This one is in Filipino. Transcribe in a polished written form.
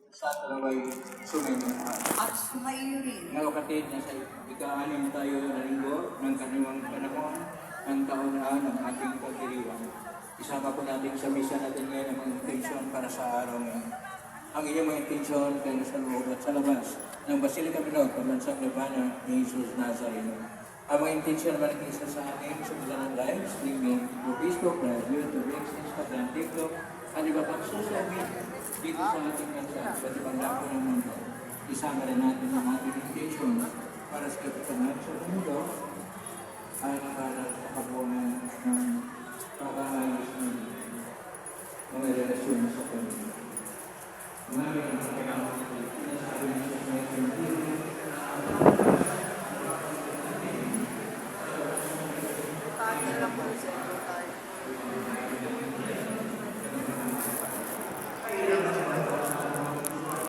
sa talaway sumayo At sumayo rin. nga kapatid na sa ika-anim tayo na linggo ng kanilang panahon ng taon na ng ating pagdiriwang. Isama po natin sa misa natin ngayon ang mga intensyon para sa araw ngayon. Ang inyong mga intensyon kayo sa loob at sa labas ng Basilica Minor, Pambansang Labanan ni Jesus Nazareno. Ang mga intensyon naman ng isa sa akin sa Milanan Lives, linggo po Facebook, YouTube, Instagram, TikTok, at iba pang social media dito sa ating bansa, sa ibang dako ng mundo. Isama rin natin ang ating intention para sa kapitanahan sa mundo ay para sa kabuuan ng pag-aayos ng mga relasyon sa pamilya. Maraming